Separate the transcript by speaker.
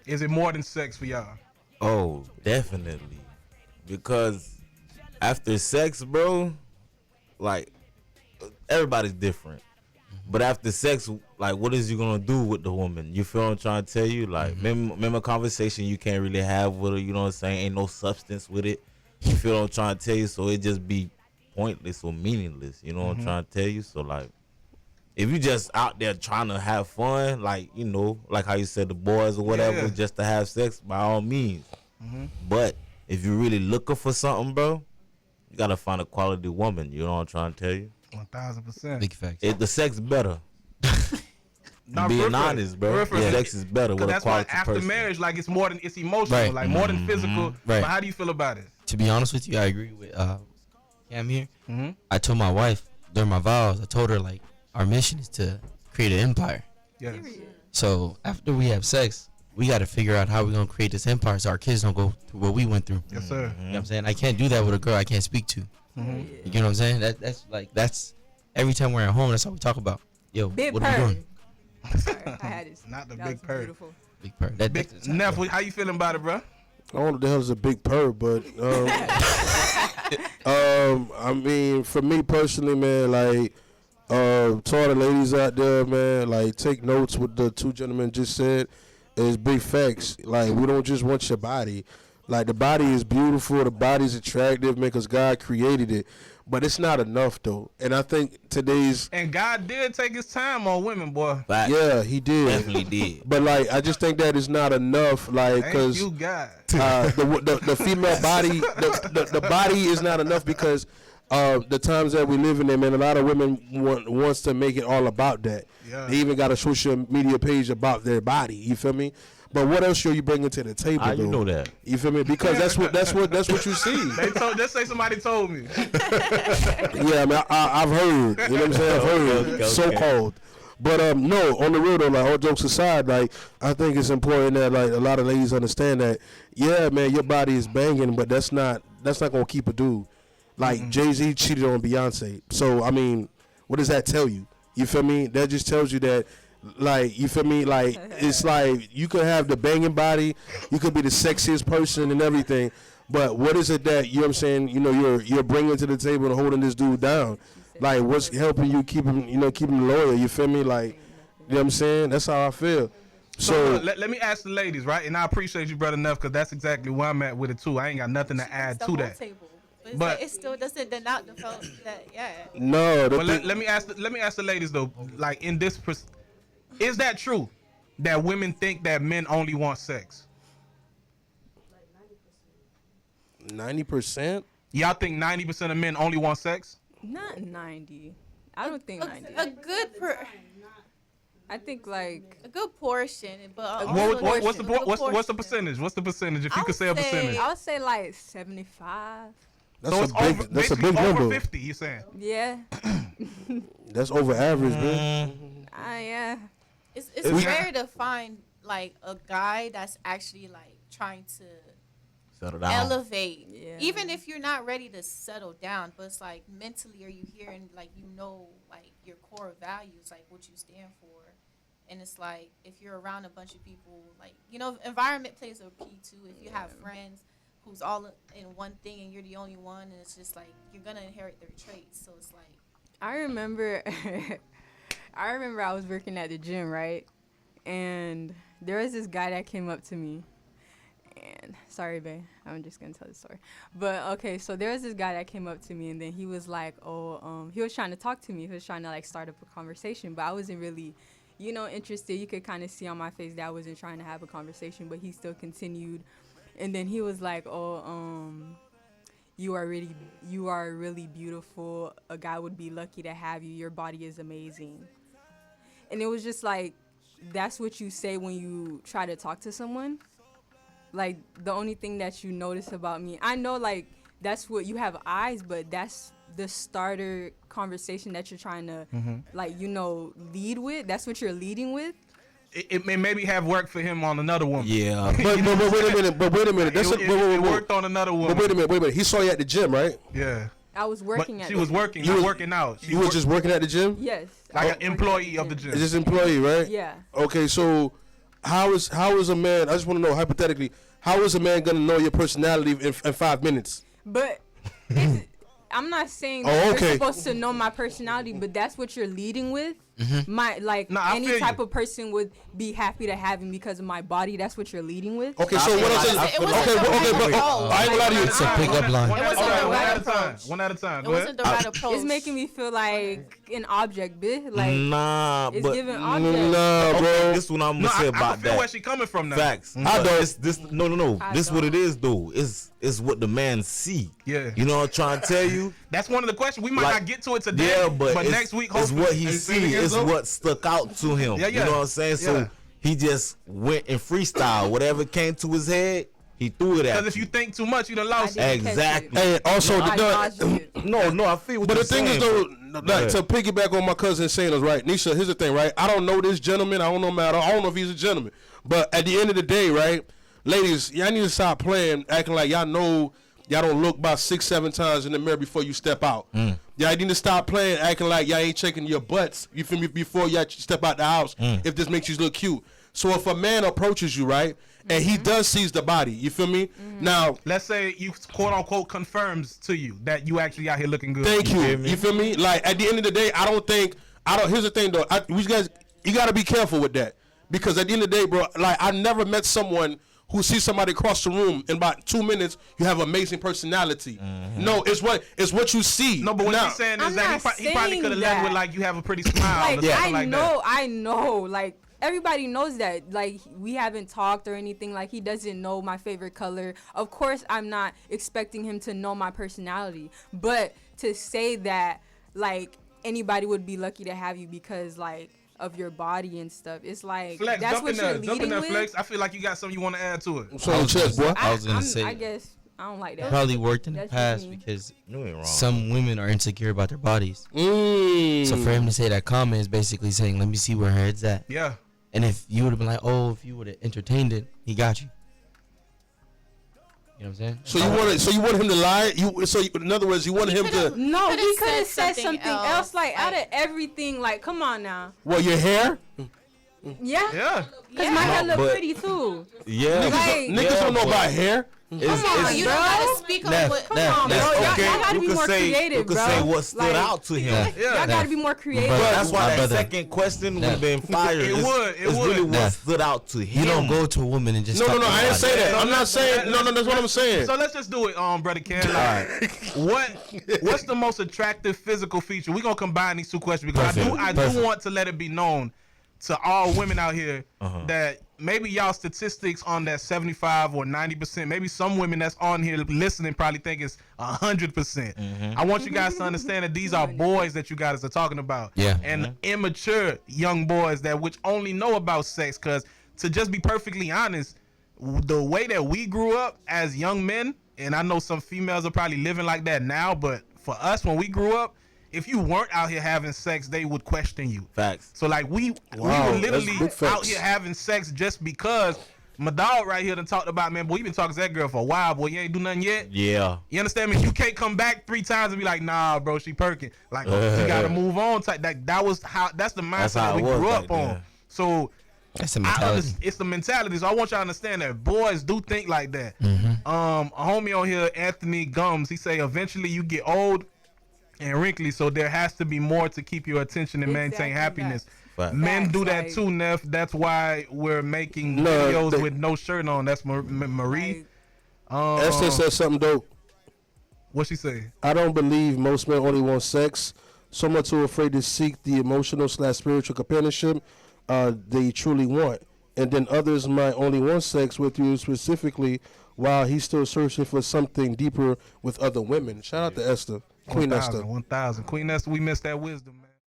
Speaker 1: Is it more than sex for y'all?
Speaker 2: Oh, definitely. Because after sex, bro, like everybody's different. But after sex, like, what is you gonna do with the woman? You feel what I'm trying to tell you? Like, remember a conversation you can't really have with her. You know what I'm saying? Ain't no substance with it. You feel what I'm trying to tell you? So it just be pointless or meaningless. You know what I'm trying to tell you? So like, if you just out there trying to have fun, like, you know, like how you said the boys or whatever, just to have sex, by all means. But if you really looking for something, bro, you gotta find a quality woman. You know what I'm trying to tell you?
Speaker 1: 1000%.
Speaker 3: Big facts.
Speaker 2: The sex better.
Speaker 1: Nah,
Speaker 2: Being honest, bro.
Speaker 1: Yeah.
Speaker 2: Sex is better with a
Speaker 1: that's
Speaker 2: quality
Speaker 1: why after
Speaker 2: person.
Speaker 1: marriage, like it's more than it's emotional,
Speaker 3: Right.
Speaker 1: like more than physical.
Speaker 3: Right.
Speaker 1: But how do you feel about it?
Speaker 3: To be honest with you, I agree with Cam here.
Speaker 1: Mm-hmm.
Speaker 3: I told my wife during my vows, I told her, like, our mission is to create an empire.
Speaker 1: Yes.
Speaker 3: So after we have sex, we got to figure out how we're going to create this empire so our kids don't go through what we went through.
Speaker 1: Yes, sir.
Speaker 3: You know what I'm saying? I can't do that with a girl I can't speak to. You know what I'm saying? That's every time we're at home, that's how we talk about. Yo,
Speaker 4: Big
Speaker 3: what are we
Speaker 4: purr.
Speaker 3: doing?
Speaker 4: Sorry, I had this.
Speaker 1: Not the
Speaker 4: That
Speaker 1: big
Speaker 4: was
Speaker 1: purr.
Speaker 4: beautiful.
Speaker 3: Big purr.
Speaker 1: Big Neff, how you feeling about it, bro?
Speaker 5: I don't know what the hell is a big purr, but I mean, for me personally, man, like, to all the ladies out there, man, like, take notes what the two gentlemen just said. Is big facts. Like, we don't just want your body. Like, the body is beautiful, the body's attractive, man, because God created it. But it's not enough, though. And I think today's...
Speaker 1: And God did take his time on women, boy.
Speaker 2: But
Speaker 5: Yeah, he did.
Speaker 2: definitely did.
Speaker 5: But, like, I just think that is not enough, like,
Speaker 1: Thank
Speaker 5: because...
Speaker 1: you, God.
Speaker 5: the female body, the body is not enough because the times that we live in, man, a lot of women wants to make it all about that.
Speaker 1: Yeah.
Speaker 5: They even got a social media page about their body. You feel me? But what else are you bringing to the table?
Speaker 2: How you
Speaker 5: though?
Speaker 2: know that?
Speaker 5: You feel me? Because that's what you see.
Speaker 1: Just say somebody told me.
Speaker 5: Yeah, I mean, I've heard. You know what I'm saying? I've heard.
Speaker 2: Okay.
Speaker 5: So-called. But no, on the real though, like all jokes aside, like I think it's important that like a lot of ladies understand that, yeah, man, your body is banging, but that's not gonna keep a dude. Like Jay-Z cheated on Beyonce. So I mean, what does that tell you? You feel me? That just tells you that, like, you feel me? Like, it's like you could have the banging body, you could be the sexiest person and everything, but what is it that, you know what I'm saying, you know, you're bringing to the table and holding this dude down? Like, what's helping you keep him, you know, keep him loyal? You feel me? Like, you know what I'm saying? That's how I feel.
Speaker 1: So
Speaker 5: So
Speaker 1: let me ask the ladies, right? And I appreciate you, brother, enough, because that's exactly where I'm at with it too. I ain't got nothing to add
Speaker 6: the
Speaker 1: to
Speaker 6: whole
Speaker 1: that.
Speaker 6: table.
Speaker 1: But-
Speaker 6: But it still doesn't deny the fact that
Speaker 5: no,
Speaker 1: But let me ask the ladies though, like in this, is that true that women think that men only want sex?
Speaker 5: 90%.
Speaker 1: Y'all think 90% of men only want sex?
Speaker 4: Not 90. I don't think 90.
Speaker 6: a good
Speaker 4: I think like
Speaker 6: a good portion, but
Speaker 1: What's the percentage? What's the percentage? If you could say a percentage.
Speaker 4: I would say like 75.
Speaker 1: So it's over,
Speaker 5: that's a
Speaker 1: basically
Speaker 5: big
Speaker 1: over
Speaker 5: number.
Speaker 1: 50. You saying?
Speaker 4: Yeah.
Speaker 5: That's over average, man.
Speaker 4: Yeah.
Speaker 6: it's rare to find like a guy that's actually like trying to
Speaker 2: Settle down.
Speaker 6: elevate,
Speaker 4: Yeah.
Speaker 6: even if you're not ready to settle down, but it's like mentally, are you here and like you know like your core values, like what you stand for, and it's like if you're around a bunch of people, like you know, environment plays a key too. If you have friends who's all in one thing and you're the only one, and it's just like you're gonna inherit their traits. So it's like
Speaker 4: I remember I was working at the gym, right? And there was this guy that came up to me. And sorry, babe, I'm just gonna tell the story. But okay, so there was this guy that came up to me, and then he was like, he was trying to talk to me. He was trying to like start up a conversation, but I wasn't really, you know, interested. You could kind of see on my face that I wasn't trying to have a conversation, but he still continued. And then he was like, you are really beautiful. A guy would be lucky to have you. Your body is amazing. And it was just like, that's what you say when you try to talk to someone. Like, the only thing that you notice about me, I know, like, that's what you have eyes, but that's the starter conversation that you're trying to, like, you know, lead with. That's what you're leading with.
Speaker 1: It may maybe have worked for him on another woman.
Speaker 2: Yeah.
Speaker 5: But wait a minute. That's
Speaker 1: It worked on another woman.
Speaker 5: But wait a minute. He saw you at the gym, right?
Speaker 1: Yeah.
Speaker 4: I was working
Speaker 1: But
Speaker 4: at
Speaker 1: she was working, not working out.
Speaker 5: You was just working at the gym?
Speaker 4: Yes.
Speaker 1: like an employee of the gym.
Speaker 5: Just employee, right?
Speaker 4: Yeah.
Speaker 5: Okay, so how is a man? I just want to know hypothetically, how is a man gonna know your personality in 5 minutes?
Speaker 4: But I'm not saying
Speaker 5: Oh,
Speaker 4: that
Speaker 5: okay.
Speaker 4: you're supposed to know my personality, but that's what you're leading with. My
Speaker 1: I
Speaker 4: any
Speaker 1: feel
Speaker 4: type
Speaker 1: you.
Speaker 4: of person would be happy to have me because of my body. That's what you're leading with.
Speaker 5: Okay, so what else is?
Speaker 6: It wasn't
Speaker 5: Okay,
Speaker 6: the
Speaker 5: but
Speaker 6: right approach.
Speaker 5: I ain't gonna lie to you.
Speaker 3: It's a pickup line.
Speaker 6: It wasn't the right approach.
Speaker 1: One at a time.
Speaker 6: It
Speaker 1: Go ahead.
Speaker 6: wasn't the right approach.
Speaker 4: It's making me feel like an object, bitch. Like
Speaker 2: Nah,
Speaker 4: it's
Speaker 2: but
Speaker 4: giving object.
Speaker 5: Nah,
Speaker 2: okay,
Speaker 5: bro.
Speaker 2: this is what I'm
Speaker 1: No,
Speaker 2: gonna say
Speaker 1: I
Speaker 2: about
Speaker 1: can feel
Speaker 2: that.
Speaker 1: where she coming from now.
Speaker 2: Facts.
Speaker 5: I don't.
Speaker 2: This no.
Speaker 4: I
Speaker 2: This what it
Speaker 4: don't.
Speaker 2: is though. Is what the man see.
Speaker 1: Yeah.
Speaker 2: You know what I'm trying to tell you?
Speaker 1: That's one of the questions. We might
Speaker 2: Like,
Speaker 1: not get to it today,
Speaker 2: Yeah, but it's,
Speaker 1: next week,
Speaker 2: it's
Speaker 1: hopefully.
Speaker 2: what he
Speaker 1: Hey, say it
Speaker 2: see.
Speaker 1: again,
Speaker 2: It's
Speaker 1: Zoe.
Speaker 2: what stuck out to him.
Speaker 1: Yeah,
Speaker 2: You know what I'm saying? So
Speaker 1: yeah.
Speaker 2: he just went and freestyle. Whatever came to his head, he threw it at
Speaker 1: Because if you think too much, you done
Speaker 4: I
Speaker 1: lost it.
Speaker 4: didn't catch
Speaker 2: Exactly.
Speaker 4: it.
Speaker 5: And also,
Speaker 4: I dodged it.
Speaker 2: No, I feel what
Speaker 5: but
Speaker 2: you're
Speaker 5: the thing
Speaker 2: saying,
Speaker 5: is though,
Speaker 2: but-
Speaker 5: like, to piggyback on my cousin saying is right. Nisha, here's the thing, right? I don't know this gentleman. I don't know him at all. I don't know if he's a gentleman. But at the end of the day, right, ladies, y'all need to stop playing, acting like y'all know. Y'all don't look about 6-7 times in the mirror before you step out. Y'all need to stop playing, acting like y'all ain't checking your butts. You feel me? Before y'all step out the house, if this makes you look cute. So if a man approaches you, right, and he does seize the body, you feel me? Now,
Speaker 1: Let's say you quote unquote confirms to you that you actually out here looking good.
Speaker 5: thank you. You feel me? Like at the end of the day, I don't. Here's the thing though. You gotta be careful with that because at the end of the day, bro, like I never met someone who sees somebody across the room in about 2 minutes. You have amazing personality. No, it's what you see.
Speaker 1: No, but what
Speaker 5: Now,
Speaker 1: he's saying
Speaker 4: I'm
Speaker 1: is that
Speaker 4: not
Speaker 1: he probably
Speaker 4: saying
Speaker 1: could have led
Speaker 4: that.
Speaker 1: with like you have a pretty smile
Speaker 4: Like
Speaker 1: or something
Speaker 4: I
Speaker 1: like
Speaker 4: know,
Speaker 1: that.
Speaker 4: I know. Like everybody knows that. Like we haven't talked or anything. Like he doesn't know my favorite color. Of course, I'm not expecting him to know my personality. But to say that like anybody would be lucky to have you because like of your body and stuff, it's like
Speaker 1: Flex,
Speaker 4: that's
Speaker 1: jump
Speaker 4: what
Speaker 1: in
Speaker 4: you're
Speaker 1: there. Jump in
Speaker 4: leading
Speaker 1: there,
Speaker 4: with.
Speaker 1: Flex. I feel like you got something you want to add to it.
Speaker 5: so on chest, boy.
Speaker 3: I was gonna say,
Speaker 4: I guess I don't like that.
Speaker 3: probably worked in the
Speaker 4: That's
Speaker 3: past
Speaker 4: just me.
Speaker 3: because
Speaker 2: You ain't wrong.
Speaker 3: some women are insecure about their bodies.
Speaker 5: Mm.
Speaker 3: So for him to say that comment is basically saying, "Let me see where her head's at."
Speaker 1: Yeah.
Speaker 3: And if you would have been like, "Oh, if you would have entertained it, he got you." You know what I'm saying?
Speaker 5: So you want him to lie? In other words, you want him to
Speaker 4: No,
Speaker 6: could've
Speaker 4: he could have
Speaker 6: said
Speaker 4: said something else. Like out of everything, like come on now.
Speaker 5: your hair?
Speaker 4: Yeah.
Speaker 1: Yeah.
Speaker 4: Cause my hair look
Speaker 2: but-
Speaker 4: pretty too.
Speaker 2: Yeah,
Speaker 4: Like-
Speaker 5: Niggas don't know about hair.
Speaker 2: it's,
Speaker 4: on,
Speaker 2: it's,
Speaker 6: You
Speaker 4: bro.
Speaker 6: don't gotta speak on
Speaker 3: Nah,
Speaker 6: what.
Speaker 3: nah,
Speaker 4: Come on, bro.
Speaker 3: nah.
Speaker 4: Y'all,
Speaker 2: okay.
Speaker 4: y'all gotta
Speaker 2: You
Speaker 4: be
Speaker 2: could
Speaker 4: more
Speaker 2: say
Speaker 4: creative,
Speaker 2: you could
Speaker 4: bro.
Speaker 2: say what stood
Speaker 4: Like,
Speaker 2: out to him.
Speaker 3: Nah.
Speaker 1: Yeah.
Speaker 4: Y'all gotta be more creative.
Speaker 3: But
Speaker 2: That's why
Speaker 3: my
Speaker 2: that
Speaker 3: brother-
Speaker 2: second question would
Speaker 3: Nah.
Speaker 2: have been fire.
Speaker 1: It would, it
Speaker 2: It's
Speaker 1: would.
Speaker 2: really what
Speaker 3: Nah.
Speaker 2: stood out to him.
Speaker 3: You don't go to a woman and just
Speaker 5: No,
Speaker 3: talk
Speaker 5: I
Speaker 3: about
Speaker 5: didn't
Speaker 3: it.
Speaker 5: say that.
Speaker 1: So
Speaker 5: I'm not
Speaker 1: let's-
Speaker 5: saying. No, that's what I'm saying.
Speaker 1: So let's just do it, brother Ken. Like, what's the most attractive physical feature? We're gonna combine these two questions because I do
Speaker 3: Perfect.
Speaker 1: want to let it be known to all women out here that maybe y'all statistics on that 75 or 90%, maybe some women that's on here listening probably think it's 100%. I want you guys to understand that these are boys that you guys are talking about.
Speaker 3: Yeah.
Speaker 1: And immature young boys that which only know about sex. Because to just be perfectly honest, the way that we grew up as young men, and I know some females are probably living like that now, but for us when we grew up, if you weren't out here having sex, they would question you.
Speaker 2: Facts.
Speaker 1: So like we
Speaker 5: Wow,
Speaker 1: were
Speaker 5: that's
Speaker 1: literally
Speaker 5: big facts.
Speaker 1: out here having sex just because my dog right here done talked about, man, boy, you been talking to that girl for a while, boy, you ain't do nothing yet.
Speaker 2: Yeah.
Speaker 1: You understand me? You can't come back 3 times and be like, nah, bro, she perking. Like, you gotta move on. That's the mindset
Speaker 2: how
Speaker 1: that we
Speaker 2: it was
Speaker 1: grew
Speaker 2: back
Speaker 1: up on.
Speaker 2: then.
Speaker 1: So
Speaker 3: That's the mentality.
Speaker 1: it's the mentality. So I want y'all to understand that boys do think like that. A homie on here, Anthony Gums, he say eventually you get old and wrinkly, so there has to be more to keep your attention and maintain
Speaker 4: Exactly,
Speaker 1: happiness.
Speaker 2: Facts.
Speaker 1: Men
Speaker 4: Facts,
Speaker 1: do that
Speaker 4: like-
Speaker 1: too, Neff. That's why we're making
Speaker 5: No,
Speaker 1: videos
Speaker 5: they-
Speaker 1: with no shirt on. That's Marie.
Speaker 4: Like,
Speaker 5: Esther said something dope.
Speaker 1: What she say?
Speaker 5: I don't believe most men only want sex. Some are too afraid to seek the emotional/spiritual companionship they truly want. And then others might only want sex with you specifically while he's still searching for something deeper with other women. Shout out to Esther. Queen
Speaker 1: 1,000,
Speaker 5: Esther.
Speaker 1: 1,000. Queen Esther, we missed that wisdom, man.